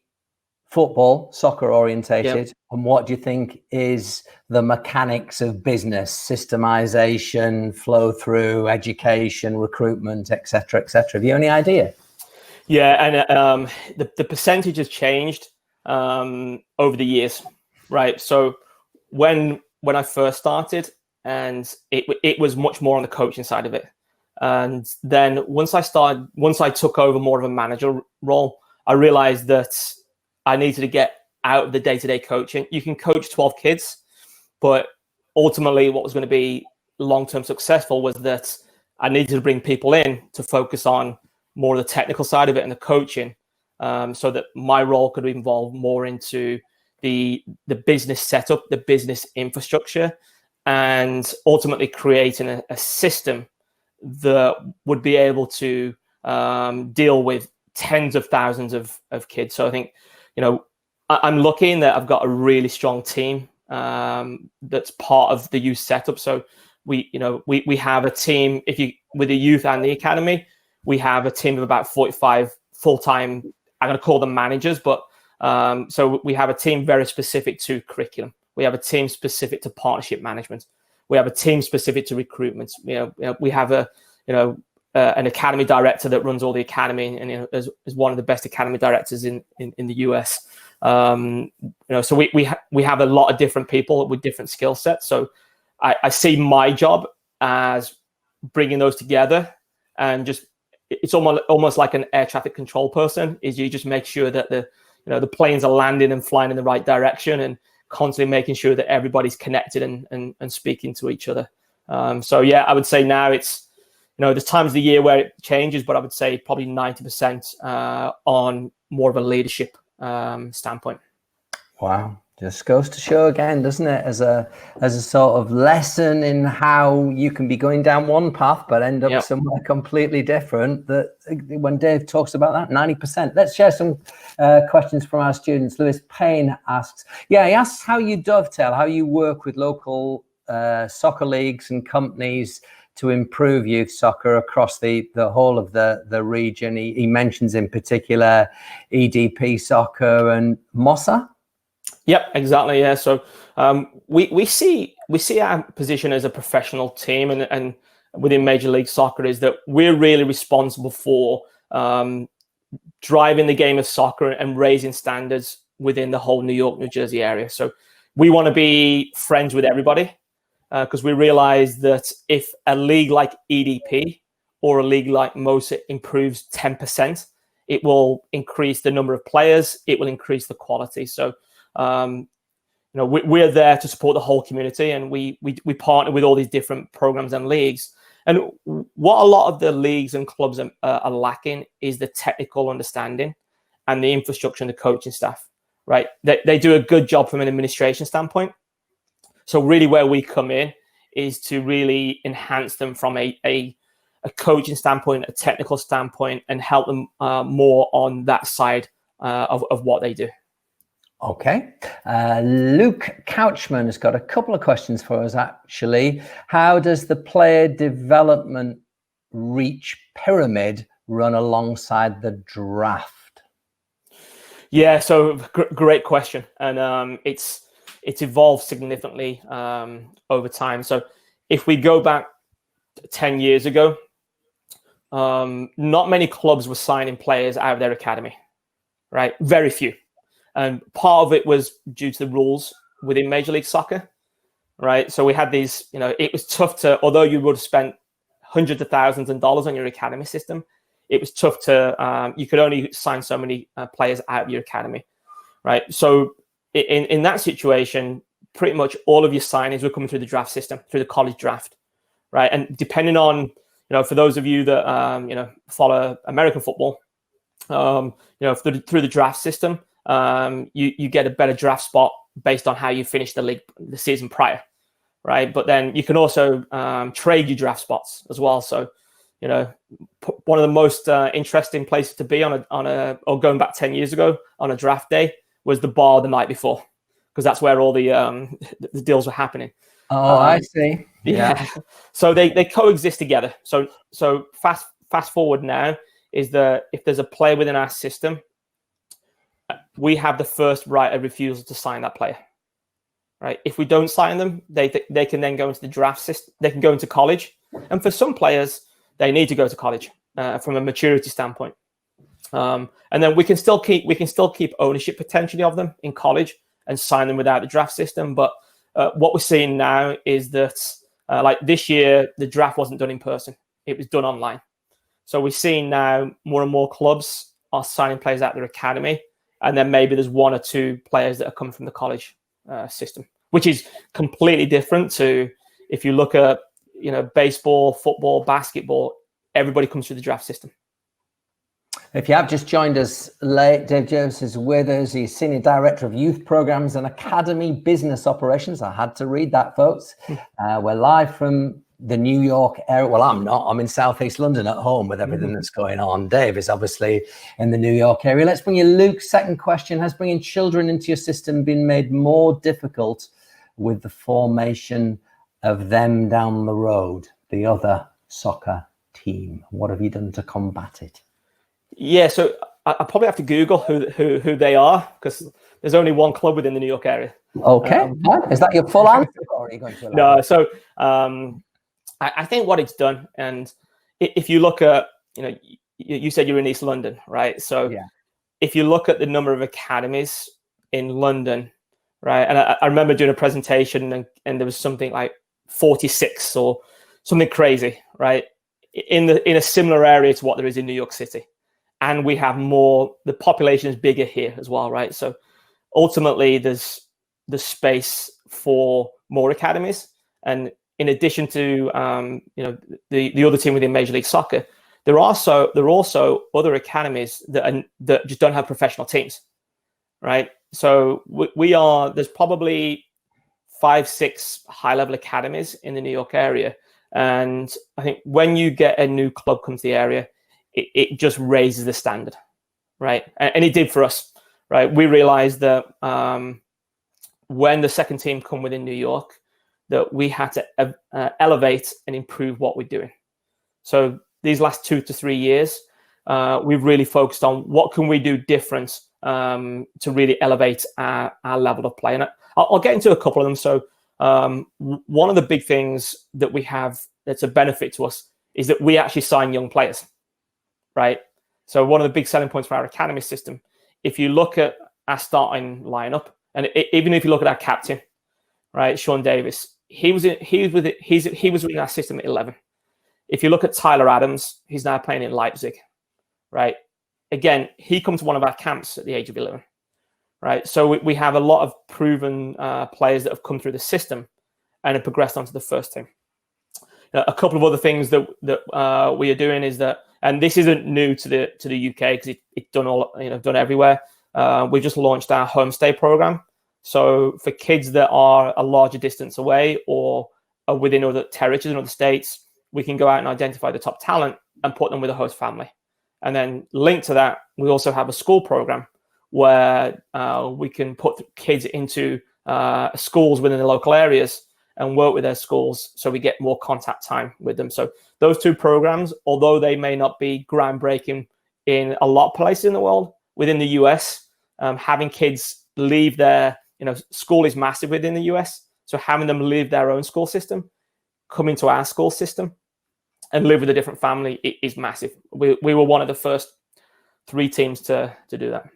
football, soccer orientated, and what do you think is the mechanics of business, systemization, flow through, education, recruitment, etc., etc.? Have you any idea? Yeah, and the percentage has changed over the years, right? So when I first started, and it was much more on the coaching side of it. And then once I took over more of a manager role, I realized that I needed to get out of the day-to-day coaching. You can coach 12 kids, but ultimately what was going to be long-term successful was that I needed to bring people in to focus on more of the technical side of it and the coaching, so that my role could involve more into the business setup, the business infrastructure, and ultimately creating a system that would be able to deal with tens of thousands of kids. So I think, I'm lucky in that I've got a really strong team that's part of the youth setup. So we have a team, with the youth and the academy, we have a team of about 45 full-time, I'm going to call them managers, but so we have a team very specific to curriculum. We have a team specific to partnership management. We have a team specific to recruitment. We have an academy director that runs all the academy, and is one of the best academy directors in the US. So we have a lot of different people with different skill sets. So I see my job as bringing those together, and just it's almost like an air traffic control person. Is you just make sure that the planes are landing and flying in the right direction, and constantly making sure that everybody's connected and speaking to each other. So yeah, I would say now it's, there's times of the year where it changes, but I would say probably 90% on more of a leadership standpoint. Wow. Just goes to show again, doesn't it, as a sort of lesson in how you can be going down one path but end up somewhere completely different. That when Dave talks about that 90%, let's share some questions from our students. Lewis Payne asks, he asks how you dovetail, how you work with local soccer leagues and companies to improve youth soccer across the whole of the region. He mentions in particular EDP soccer and MOSA. Yep, exactly. Yeah. So we see our position as a professional team, and within Major League Soccer is that we're really responsible for driving the game of soccer and raising standards within the whole New York, New Jersey area. So we want to be friends with everybody, because we realize that if a league like EDP or a league like MOSA improves 10%, it will increase the number of players, it will increase the quality. So we're there to support the whole community, and we partner with all these different programs and leagues. And what a lot of the leagues and clubs are lacking is the technical understanding and the infrastructure and the coaching staff, right? They do a good job from an administration standpoint. So really where we come in is to really enhance them from a coaching standpoint, a technical standpoint, and help them more on that side of what they do. Okay. Luke Couchman has got a couple of questions for us, actually. How does the player development reach pyramid run alongside the draft? Yeah, so great question. And it's evolved significantly over time. So if we go back 10 years ago, not many clubs were signing players out of their academy, right? Very few. And part of it was due to the rules within Major League Soccer, right? So we had these, it was tough to, although you would have spent hundreds of thousands of dollars on your academy system, it was tough to, you could only sign so many players out of your academy, right? So in that situation, pretty much all of your signings were coming through the draft system, through the college draft, right? And depending on, for those of you that, follow American football, through the draft system, you get a better draft spot based on how you finish the season prior, right? But then you can also trade your draft spots as well. So, one of the most interesting places to be or going back 10 years ago on a draft day was the bar the night before, because that's where all the deals were happening. Oh, I see. Yeah. So they coexist together. So fast forward now is that if there's a player within our system, we have the first right of refusal to sign that player, right? If we don't sign them, they can then go into the draft system. They can go into college, and for some players, they need to go to college from a maturity standpoint. And then we can still keep ownership potentially of them in college and sign them without the draft system. But what we're seeing now is that, like this year, the draft wasn't done in person. it was done online. So we're seeing now more and more clubs are signing players out of their academy, and then maybe there's one or two players that are coming from the college system, which is completely different to if you look at baseball, football, basketball. Everybody comes through the draft system. If you have just joined us late, Dave Jervis is with us. He's Senior Director of Youth Programs and Academy Business Operations. I had to read that, folks. We're live from the New York area. Well, I'm not. I'm in Southeast London at home with everything that's going on. Dave is obviously in the New York area. Let's bring you Luke's second question. Has bringing children into your system been made more difficult with the formation of them down the road, the other soccer team? What have you done to combat it? Yeah, so I probably have to Google who they are, because there's only one club within the New York area. Okay, is that your full answer, or are you going to? No, so I think what it's done, and if you look at, you said you're in East London, right? So yeah. If you look at the number of academies in London, right, and I remember doing a presentation, and there was something like 46 or something crazy, right, in a similar area to what there is in New York City. And we have more, the population is bigger here as well, right? So ultimately there's the space for more academies. And in addition to, the other team within Major League Soccer, there are also other academies that just don't have professional teams, right? So there's probably 5-6 high-level academies in the New York area. And I think when you get a new club come to the area, it just raises the standard, right? And it did for us, right? We realized that when the second team come within New York, that we had to elevate and improve what we're doing. So these last 2 to 3 years, we've really focused on what can we do different to really elevate our level of play. And I'll get into a couple of them. So one of the big things that we have that's a benefit to us is that we actually sign young players. Right. So one of the big selling points for our academy system, if you look at our starting lineup, and even if you look at our captain, right, Sean Davis, he was within our system at 11. If you look at Tyler Adams, he's now playing in Leipzig, right? Again, he comes to one of our camps at the age of 11, right? So we have a lot of proven players that have come through the system and have progressed onto the first team. A couple of other things that we are doing is that, and this isn't new to the UK because it's done everywhere. We just launched our homestay program. So for kids that are a larger distance away or are within other territories and other states, we can go out and identify the top talent and put them with a host family. And then linked to that, we also have a school program where we can put kids into schools within the local areas and work with their schools so we get more contact time with them. So those two programs, although they may not be groundbreaking in a lot of places in the world, within the US, having kids leave their, school is massive within the US. So having them leave their own school system, come into our school system and live with a different family is massive. We were one of the first 3 teams to do that.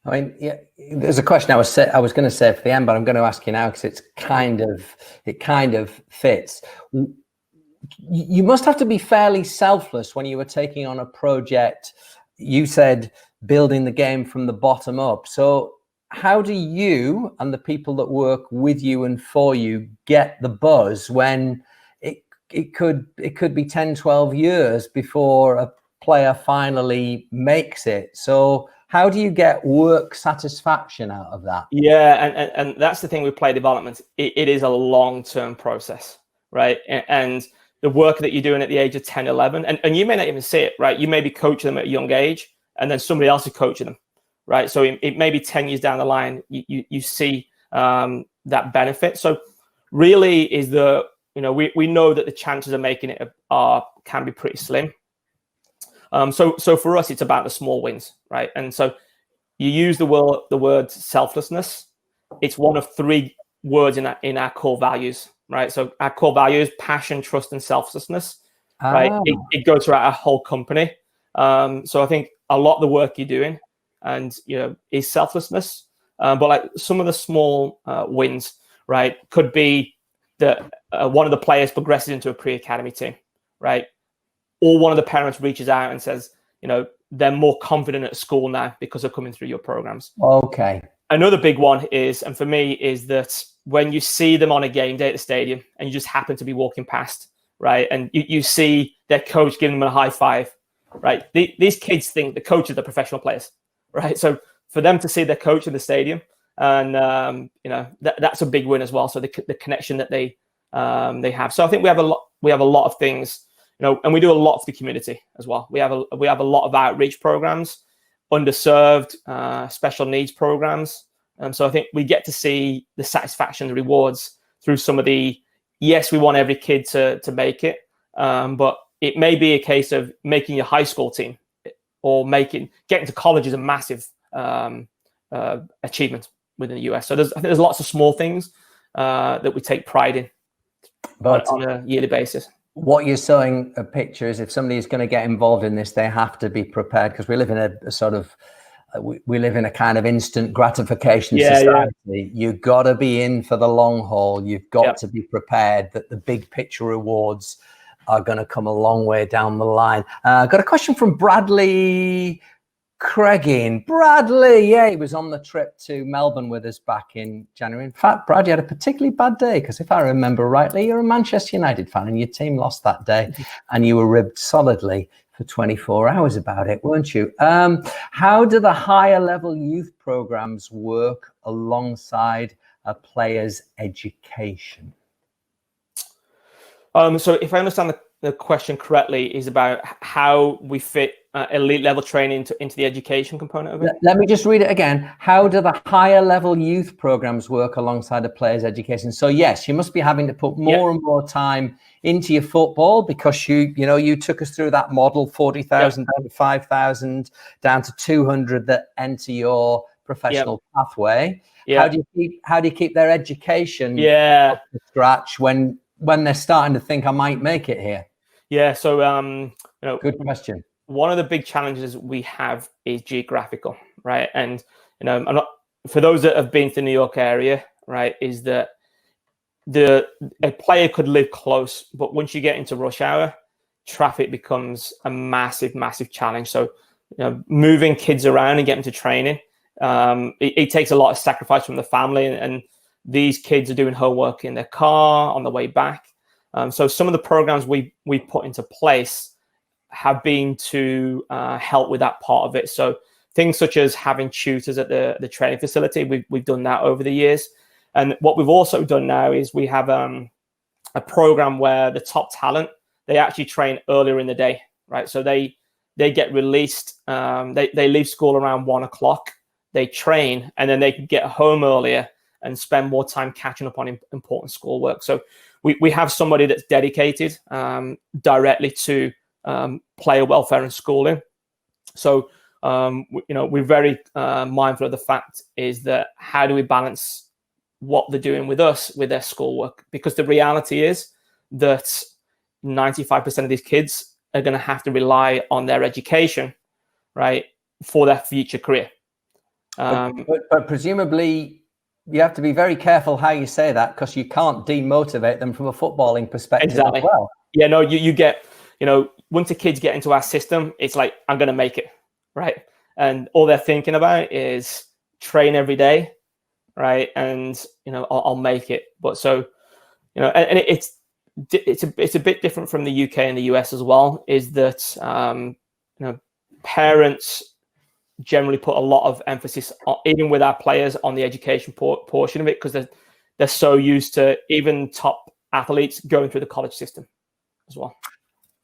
I mean, yeah, there's a question I was going to say for the end, but I'm going to ask you now because it kind of fits. You must have to be fairly selfless when you were taking on a project. You said building the game from the bottom up. So how do you and the people that work with you and for you get the buzz when it could be 10, 12 years before a player finally makes it? So how do you get work satisfaction out of that? Yeah, and that's the thing with player development. It is a long-term process, right? And the work that you're doing at the age of 10, 11, and you may not even see it, right? You may be coaching them at a young age, and then somebody else is coaching them, right? So it may be 10 years down the line, you see that benefit. So really is we know that the chances of making it can be pretty slim. So for us, it's about the small wins, right? And so you use the word selflessness. It's one of 3 words in our core values, right? So our core values: passion, trust, and selflessness, right? It goes throughout our whole company. So I think a lot of the work you're doing, and is selflessness. But like some of the small wins, right, could be that one of the players progresses into a pre-academy team, right? or one of the parents reaches out and says, they're more confident at school now because of coming through your programs. Okay. Another big one is, and for me, is that when you see them on a game day at the stadium and you just happen to be walking past, right, and you see their coach giving them a high five, right? These kids think the coaches are professional players, right? So for them to see their coach in the stadium, and that's a big win as well. So the connection that they have. So I think we have a lot of things, and we do a lot for the community as well. We have a lot of outreach programs, underserved, special needs programs. So I think we get to see the satisfaction, the rewards through some of the, yes, we want every kid to make it, but it may be a case of making your high school team, or getting to college is a massive achievement within the US. So I think there's lots of small things that we take pride in, but on a yearly basis. What you're showing a picture is, if somebody is going to get involved in this, they have to be prepared, because we live in a sort of, we live in a kind of instant gratification society. Yeah. You've got to be in for the long haul. You've got to be prepared that the big picture rewards are going to come a long way down the line. Got a question from Bradley Craigie. Bradley, he was on the trip to Melbourne with us back in January. In fact, Brad, you had a particularly bad day, because if I remember rightly, you're a Manchester United fan and your team lost that day, and you were ribbed solidly for 24 hours about it, weren't you? How do the higher level youth programs work alongside a player's education? So if I understand the question correctly, is about how we fit elite level training into the education component of it. Let me just read it again. How do the higher level youth programs work alongside a player's education? So yes, you must be having to put more and more time into your football, because you took us through that model, 40,000 down to 5,000 down to 200 that enter your professional pathway. How do you keep their education up to scratch when they're starting to think, I might make it here? Yeah. So good question. One of the big challenges we have is geographical, right? And for those that have been to the New York area, right, is that a player could live close, but once you get into rush hour, traffic becomes a massive, massive challenge. So moving kids around and getting to training, it takes a lot of sacrifice from the family, and these kids are doing homework in their car on the way back. So some of the programs we put into place have been to help with that part of it. So things such as having tutors at the training facility, we've done that over the years. And what we've also done now is we have a program where the top talent, they actually train earlier in the day, right? So they get released, they leave school around 1 o'clock, they train, and then they can get home earlier and spend more time catching up on important schoolwork. So we have somebody that's dedicated directly to player welfare and schooling. So we're very mindful of the fact is that how do we balance what they're doing with us with their schoolwork, because the reality is that 95% of these kids are going to have to rely on their education, right, for their future career. But presumably you have to be very careful how you say that, because you can't demotivate them from a footballing perspective. Exactly. As well. Yeah, no, you get, once the kids get into our system, it's like, I'm going to make it, right? And all they're thinking about is train every day, right? And, I'll make it. But so, and it's a bit different from the UK and the US as well, is that, parents generally put a lot of emphasis on, even with our players, on the education portion of it, because they're so used to even top athletes going through the college system as well.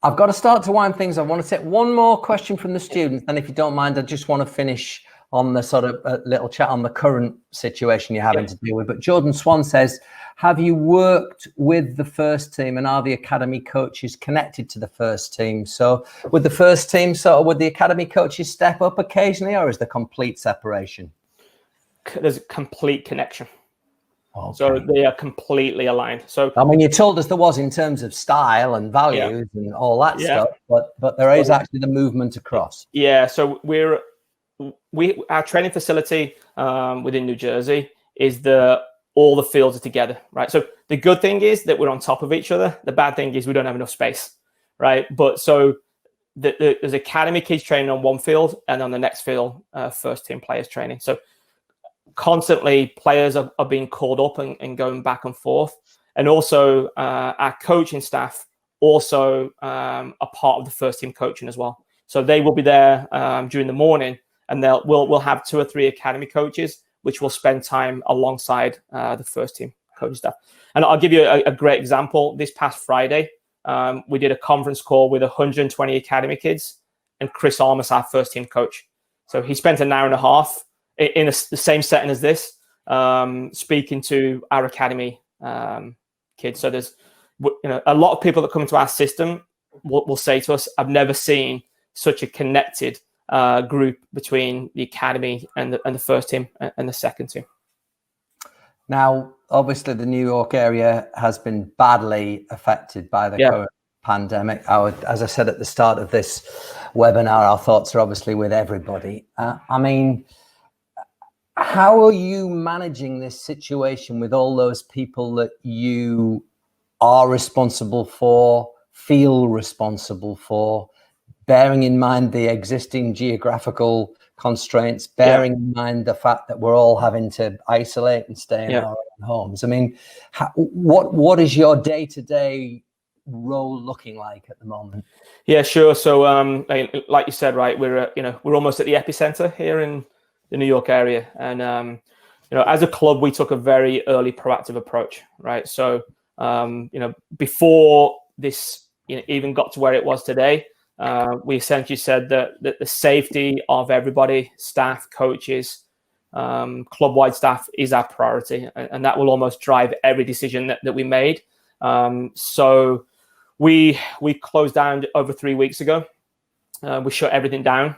I've got to start to wind things. I want to take one more question from the students, and if you don't mind, I just want to finish on the sort of little chat on the current situation you're having to deal with. But Jordan Swan says, have you worked with the first team, and are the academy coaches connected to the first team? So with the first team, would the academy coaches step up occasionally, or is there complete separation? There's a complete connection. Okay. So they are completely aligned. So I mean, you told us there was in terms of style and values and all that stuff, but there is actually the movement across. Yeah. So our training facility within New Jersey is all the fields are together, right? So the good thing is that we're on top of each other. The bad thing is we don't have enough space, right? But so there's academy kids training on one field, and on the next field, first team players training. So constantly players are being called up and going back and forth. And also our coaching staff also are part of the first team coaching as well. So they will be there during the morning, and we'll have 2 or 3 academy coaches, which will spend time alongside the first team coaching staff. And I'll give you a great example. This past Friday, we did a conference call with 120 academy kids, and Chris Almus, our first team coach. So he spent an hour and a half in the same setting as this, speaking to our academy kids. So there's, a lot of people that come into our system will say to us, "I've never seen such a connected group between the academy and the first team and the second team." Now, obviously, the New York area has been badly affected by the current pandemic. As I said at the start of this webinar, our thoughts are obviously with everybody. I mean, how are you managing this situation with all those people that you are responsible for, feel responsible for, bearing in mind the existing geographical constraints, bearing in mind the fact that we're all having to isolate and stay in our own homes? I mean, what is your day-to-day role looking like at the moment? Yeah, sure. So, like you said, right, we're almost at the epicenter here in the New York area, and as a club, we took a very early proactive approach, right? So, before this even got to where it was today, we essentially said that the safety of everybody, staff, coaches, club-wide staff, is our priority, and that will almost drive every decision that we made. So we closed down over 3 weeks ago. We shut everything down,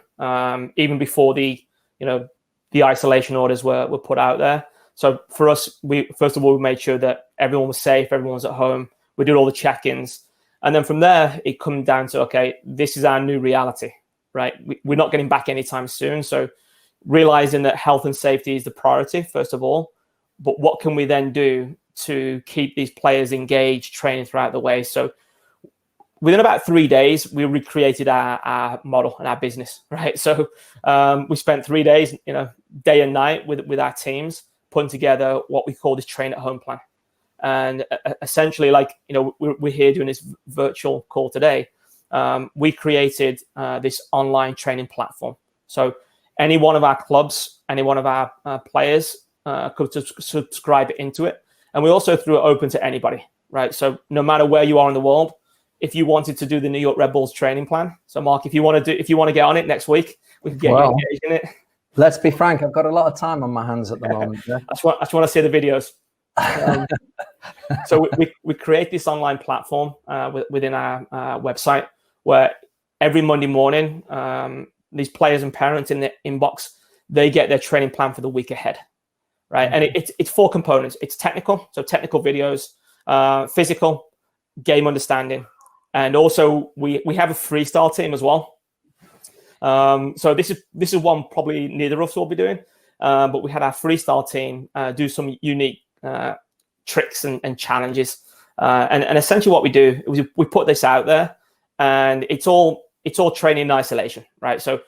even before the isolation orders were put out there. So for us, we made sure that everyone was safe, everyone was at home. We did all the check-ins. And then from there, it comes down to, okay, this is our new reality, right? We're not getting back anytime soon. So realizing that health and safety is the priority, first of all, but what can we then do to keep these players engaged, training throughout the way? So within about 3 days, we recreated our model and our business, right? So we spent 3 days, day and night with our teams, putting together what we call this train at home plan. And essentially, we're here doing this virtual call today. We created this online training platform. So any one of our clubs, any one of our players could subscribe into it. And we also threw it open to anybody, right? So no matter where you are in the world, if you wanted to do the New York Red Bulls training plan. So Mark, if you want to get on it next week, we can get you engaged in it. Let's be frank, I've got a lot of time on my hands at the moment. Yeah. I just want to see the videos. So we create this online platform within our website, where every Monday morning, these players and parents in the inbox, they get their training plan for the week ahead, right? Mm-hmm. And it's 4 components. It's technical, so technical videos, physical, game understanding, and also we have a freestyle team as well. So this is one probably neither of us will be doing, but we had our freestyle team do some unique tricks and challenges, and essentially what we do is we put this out there, and it's all training in isolation, right? So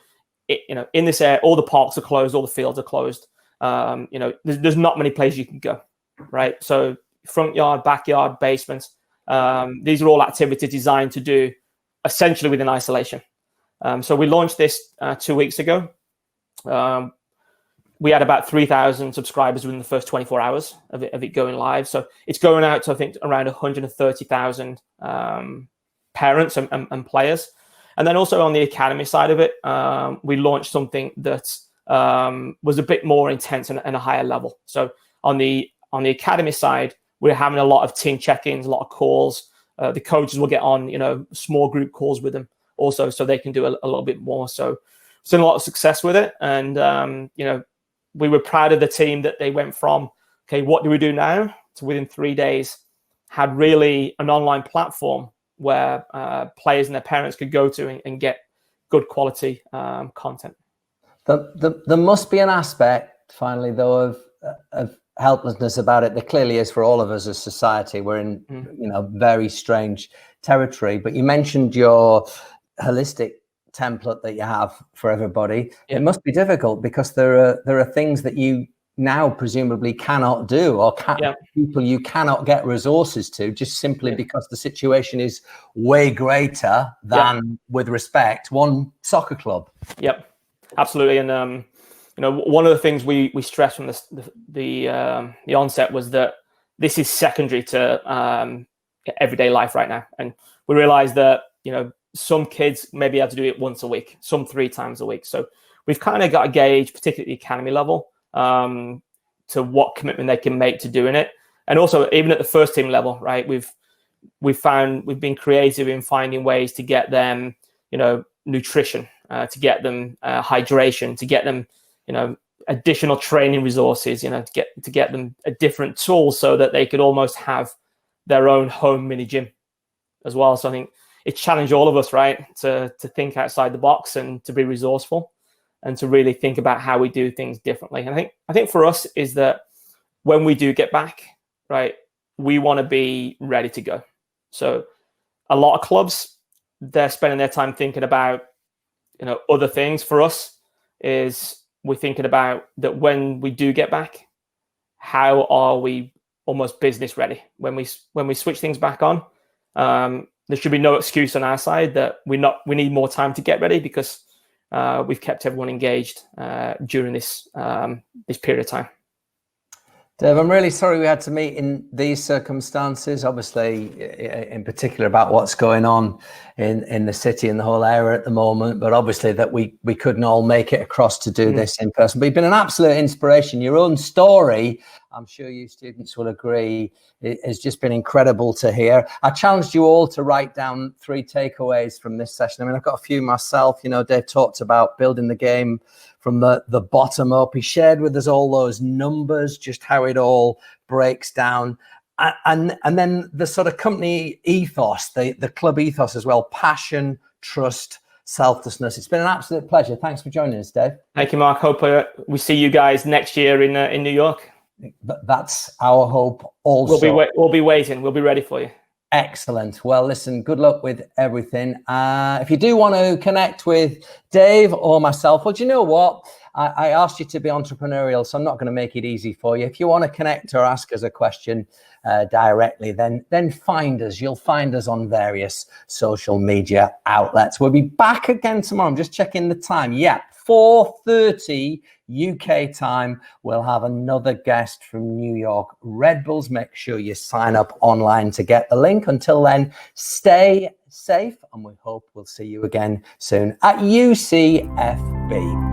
in this area, all the parks are closed, all the fields are closed. There's not many places you can go, right? So front yard, backyard, basement, these are all activities designed to do essentially within isolation. So we launched this 2 weeks ago. We had about 3,000 subscribers within the first 24 hours of it going live. So it's going out to, I think, around 130,000 parents and players. And then also on the academy side of it, we launched something that was a bit more intense and a higher level. So on the academy side, we're having a lot of team check-ins, a lot of calls. The coaches will get on, small group calls with them also, so they can do a little bit more. So it's been a lot of success with it. And, we were proud of the team that they went from, okay, what do we do now? To within 3 days, had really an online platform where players and their parents could go to and get good quality content. There must be an aspect, finally, though, of helplessness about it. There clearly is for all of us as society. We're in, very strange territory. But you mentioned your holistic template that you have for everybody, it must be difficult because there are things that you now presumably cannot do, or people you cannot get resources to, just simply because the situation is way greater than, with respect, one soccer club. Yep, absolutely. And one of the things we stressed from the onset was that this is secondary to everyday life right now, and we realized that some kids maybe have to do it once a week, some 3 times a week. So we've kind of got a gauge, particularly at the academy level, to what commitment they can make to doing it. And also even at the first team level, right, we've been creative in finding ways to get them, nutrition, to get them hydration, to get them, additional training resources, to get them a different tool so that they could almost have their own home mini gym as well. So I think it challenged all of us, right, to think outside the box and to be resourceful and to really think about how we do things differently. And I think for us is that when we do get back, right, we want to be ready to go. So a lot of clubs, they're spending their time thinking about, other things. For us is we're thinking about that when we do get back, how are we almost business ready? When we switch things back on, there should be no excuse on our side that we need more time to get ready, because we've kept everyone engaged during this period of time. Dave, I'm really sorry we had to meet in these circumstances, obviously, in particular about what's going on in the city and the whole area at the moment, but obviously that we couldn't all make it across to do this in person. But you've been an absolute inspiration. Your own story, I'm sure you students will agree, it has just been incredible to hear. I challenged you all to write down 3 takeaways from this session. I mean, I've got a few myself. Dave talked about building the game from the bottom up. He shared with us all those numbers, just how it all breaks down. And then the sort of company ethos, the club ethos as well, passion, trust, selflessness. It's been an absolute pleasure. Thanks for joining us, Dave. Thank you, Mark. Hope we see you guys next year in New York. That's our hope also. We'll be waiting. We'll be ready for you. Excellent. Well, listen, good luck with everything. If you do want to connect with Dave or myself, well, do you know what? I asked you to be entrepreneurial, so I'm not going to make it easy for you. If you want to connect or ask us a question directly, then find us. You'll find us on various social media outlets. We'll be back again tomorrow. I'm just checking the time. Yeah, 4:30 UK time. We'll have another guest from New York Red Bulls. Make sure you sign up online to get the link. Until then, stay safe, and we hope we'll see you again soon at UCFB.